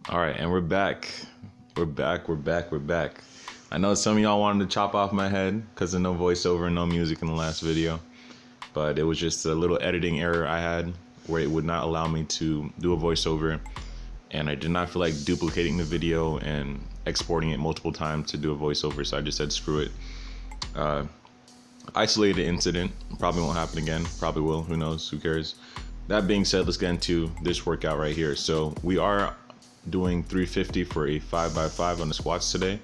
All right, and we're back. We're back. I know some of y'all wanted to chop off my head because of no voiceover and no music in the last video, but it was just a little editing error I had where it would not allow me to do a voiceover, and I did not feel like duplicating the video and exporting it multiple times to do a voiceover, so I just said screw it. Isolated incident, probably won't happen again, probably will, who knows, who cares. That being said, let's get into this workout right here. So we are doing 350 for a 5x5 on the squats today.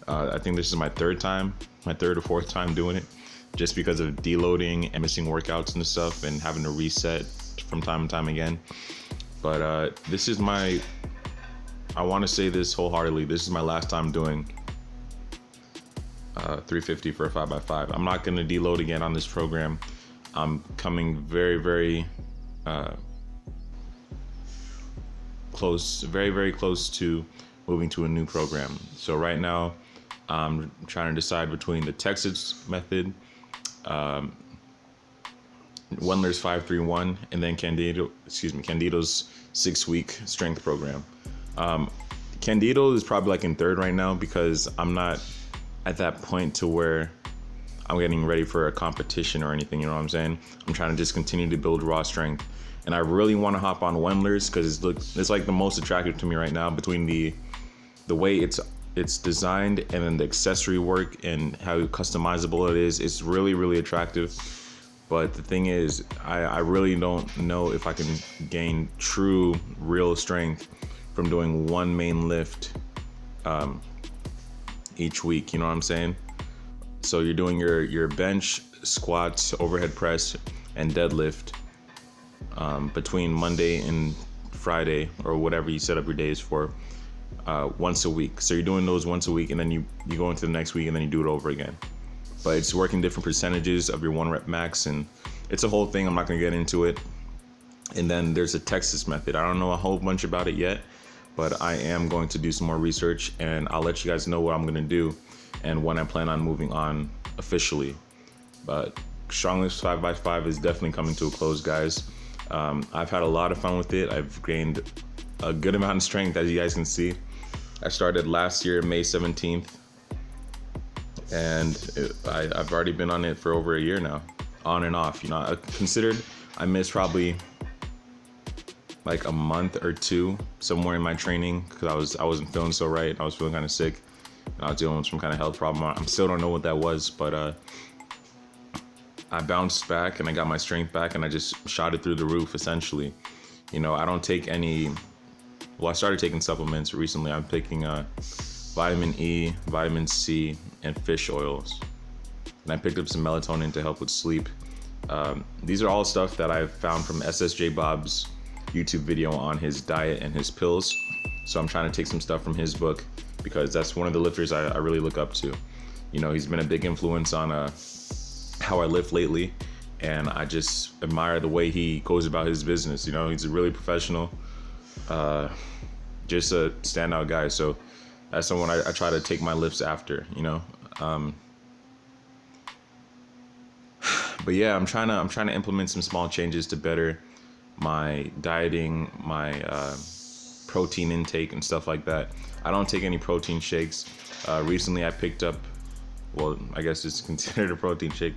I think this is my third or fourth time doing it, just because of deloading and missing workouts and stuff and having to reset from time and time again. But this is I want to say this wholeheartedly, this is my last time doing 350 for a 5x5. I'm not going to deload again on this program. I'm coming very close to moving to a new program. So right now I'm trying to decide between the Texas method, Wendler's 5-3-1, and then Candido's 6-week strength program. Candido is probably like in third right now because I'm not at that point to where I'm getting ready for a competition or anything, you know what I'm saying? I'm trying to just continue to build raw strength. And I really want to hop on Wendler's because it's like the most attractive to me right now, between the way it's designed and then the accessory work and how customizable it is. It's really attractive. But the thing is, I really don't know if I can gain true real strength from doing one main lift each week, you know what I'm saying? So you're doing your bench, squats, overhead press, and deadlift between Monday and Friday, or whatever you set up your days for, once a week. So you're doing those once a week, and then you go into the next week and then you do it over again. But it's working different percentages of your 1 rep max, and it's a whole thing. I'm not gonna get into it. And then there's a Texas method. I don't know a whole bunch about it yet, but I am going to do some more research, and I'll let you guys know what I'm gonna do and when I plan on moving on officially. But StrongLifts 5x5 is definitely coming to a close, guys. I've had a lot of fun with it. I've gained a good amount of strength, as you guys can see. I started last year, May 17th, and I've already been on it for over a year now, on and off. You know, I missed probably like a month or two somewhere in my training because I wasn't feeling so right. I was feeling kind of sick, and I was dealing with some kind of health problem. I still don't know what that was, but I bounced back and I got my strength back, and I just shot it through the roof, essentially. You know, I don't take any, well, I started taking supplements recently. I'm taking vitamin E, vitamin C, and fish oils. And I picked up some melatonin to help with sleep. These are all stuff that I've found from SSJ Bob's YouTube video on his diet and his pills. So I'm trying to take some stuff from his book because that's one of the lifters I really look up to. You know, he's been a big influence on how I lift lately, and I just admire the way he goes about his business. You know, he's a really professional, just a standout guy. So that's someone I try to take my lifts after, you know. But yeah, I'm trying to implement some small changes to better my dieting, my protein intake and stuff like that. I don't take any protein shakes. Recently I picked up, well, I guess it's considered a protein shake,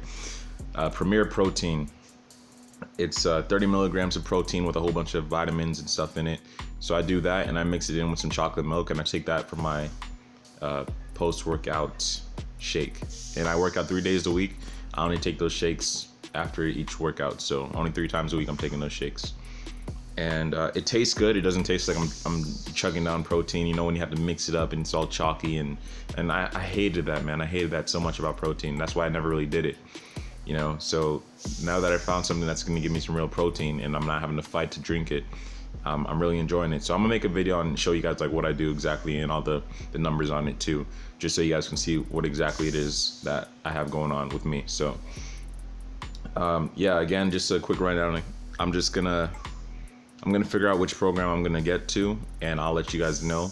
Premier Protein. It's 30 milligrams of protein with a whole bunch of vitamins and stuff in it. So I do that, and I mix it in with some chocolate milk, and I take that for my post-workout shake. And I work out 3 days a week. I only take those shakes after each workout, so only 3 times a week I'm taking those shakes. And it tastes good. It doesn't taste like I'm chugging down protein, you know, when you have to mix it up and it's all chalky, and I hated that, man. I hated that so much about protein. That's why I never really did it, you know. So now that I found something that's gonna give me some real protein and I'm not having to fight to drink it, I'm really enjoying it. So I'm gonna make a video and show you guys like what I do exactly and all the numbers on it too, just so you guys can see what exactly it is that I have going on with me. So yeah, again, just a quick rundown. I'm gonna figure out which program I'm gonna get to, and I'll let you guys know,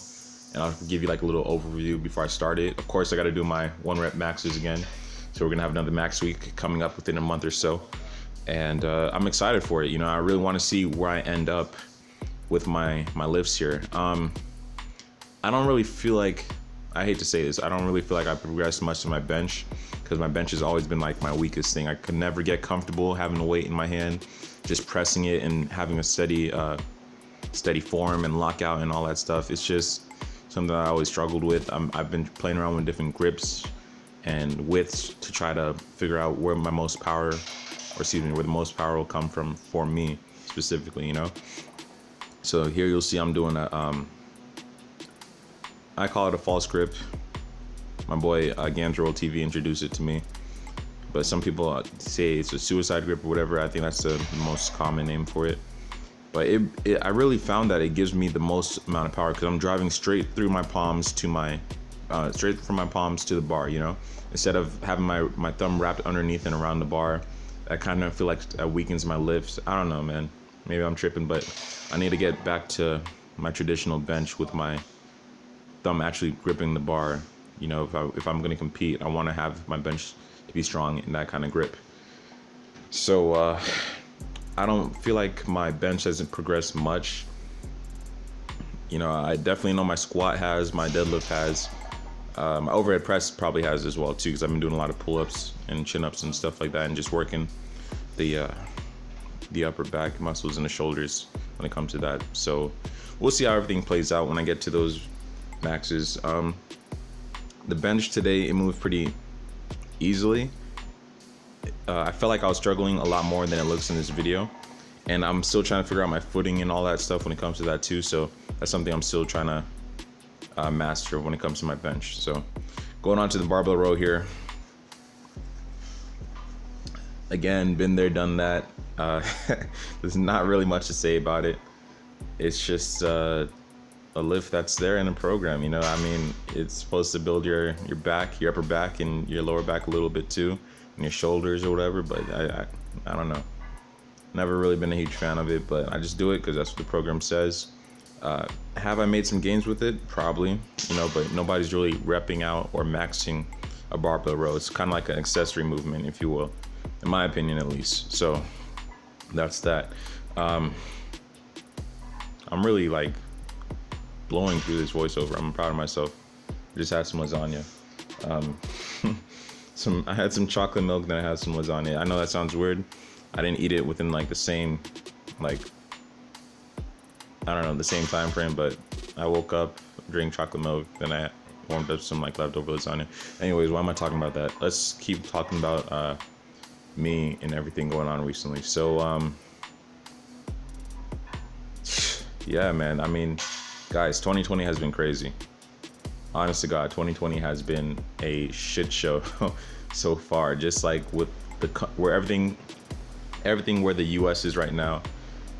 and I'll give you like a little overview before I start it. Of course, I got to do my 1 rep maxes again, so we're gonna have another max week coming up within a month or so, and I'm excited for it. You know, I really want to see where I end up with my lifts here. I don't really feel like, I hate to say this, I don't really feel like I progressed much in my bench, because my bench has always been like my weakest thing. I could never get comfortable having a weight in my hand, just pressing it and having a steady form and lockout and all that stuff. It's just something I always struggled with. I've been playing around with different grips and widths to try to figure out where my most power, or excuse me, where the most power will come from for me specifically, you know? So here you'll see I'm doing a, I call it a false grip. My boy Ganzerol TV introduced it to me, but some people say it's a suicide grip or whatever. I think that's the most common name for it. But I really found that it gives me the most amount of power, because I'm driving straight through my palms to my, straight from my palms to the bar, you know? Instead of having my thumb wrapped underneath and around the bar, I kind of feel like that weakens my lifts. I don't know, man. Maybe I'm tripping, but I need to get back to my traditional bench with my thumb actually gripping the bar. You know, if I'm gonna compete, I want to have my bench to be strong in that kind of grip. So I don't feel like my bench hasn't progressed much. You know, I definitely know my squat has, my deadlift has, my overhead press probably has as well too, because I've been doing a lot of pull-ups and chin-ups and stuff like that, and just working the upper back muscles and the shoulders when it comes to that. So we'll see how everything plays out when I get to those maxes. The bench today, it moved pretty easily. I felt like I was struggling a lot more than it looks in this video, and I'm still trying to figure out my footing and all that stuff when it comes to that too. So that's something I'm still trying to master when it comes to my bench. So going on to the barbell row here. Again, been there, done that. There's not really much to say about it. It's just a lift that's there in the program, you know? I mean, it's supposed to build your back, your upper back, and your lower back a little bit too, and your shoulders or whatever, but I don't know. Never really been a huge fan of it, but I just do it because that's what the program says. Have I made some gains with it? Probably, you know, but nobody's really repping out or maxing a barbell row. It's kind of like an accessory movement, if you will, in my opinion at least. So that's that. I'm really like blowing through this voiceover. I'm proud of myself. Just had some lasagna. I had some chocolate milk, then I had some lasagna. I know that sounds weird. I didn't eat it within like the same, like, I don't know, the same time frame, but I woke up, drank chocolate milk, then I warmed up some like leftover lasagna. Anyways, why am I talking about that? Let's keep talking about me and everything going on recently. So yeah, man, I mean, guys, 2020 has been crazy. Honest to God, 2020 has been a shit show so far. Just like with where everything where the US is right now,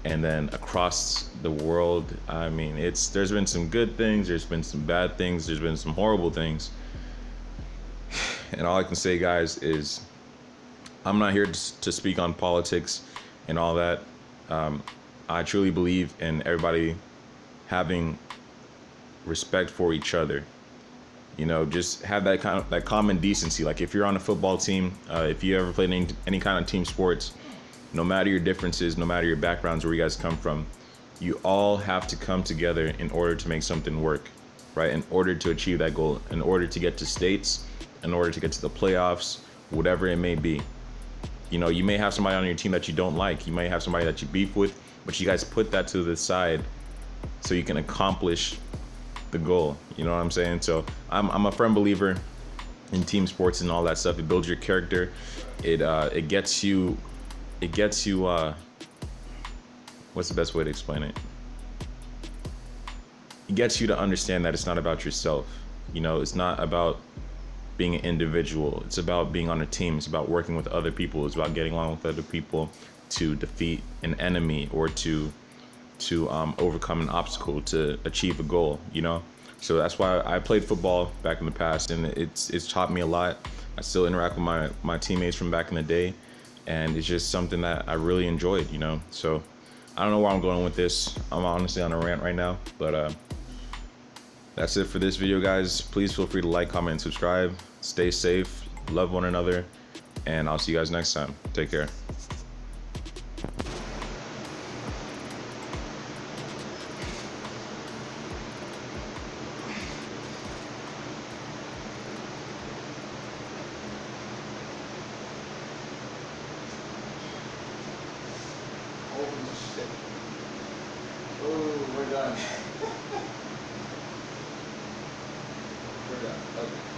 and then across the world. I mean, there's been some good things, there's been some bad things, there's been some horrible things. And all I can say, guys, is I'm not here to speak on politics and all that. I truly believe in everybody having respect for each other. You know, just have that common decency. Like if you're on a football team, if you ever played any kind of team sports, no matter your differences, no matter your backgrounds, where you guys come from, you all have to come together in order to make something work, right? In order to achieve that goal, in order to get to states, in order to get to the playoffs, whatever it may be. You know, you may have somebody on your team that you don't like. You may have somebody that you beef with, but you guys put that to the side so you can accomplish the goal. You know what I'm saying? So I'm a firm believer in team sports and all that stuff. It builds your character. It gets you what's the best way to explain it? It gets you to understand that it's not about yourself. You know, it's not about being an individual. It's about being on a team. It's about working with other people. It's about getting along with other people to defeat an enemy or to overcome an obstacle, to achieve a goal, you know? So that's why I played football back in the past, and it's taught me a lot. I still interact with my teammates from back in the day, and it's just something that I really enjoyed, you know? So I don't know where I'm going with this. I'm honestly on a rant right now, but that's it for this video, guys. Please feel free to like, comment, and subscribe. Stay safe, love one another, and I'll see you guys next time. Take care. shit. Oh, we're done. We're done. Okay.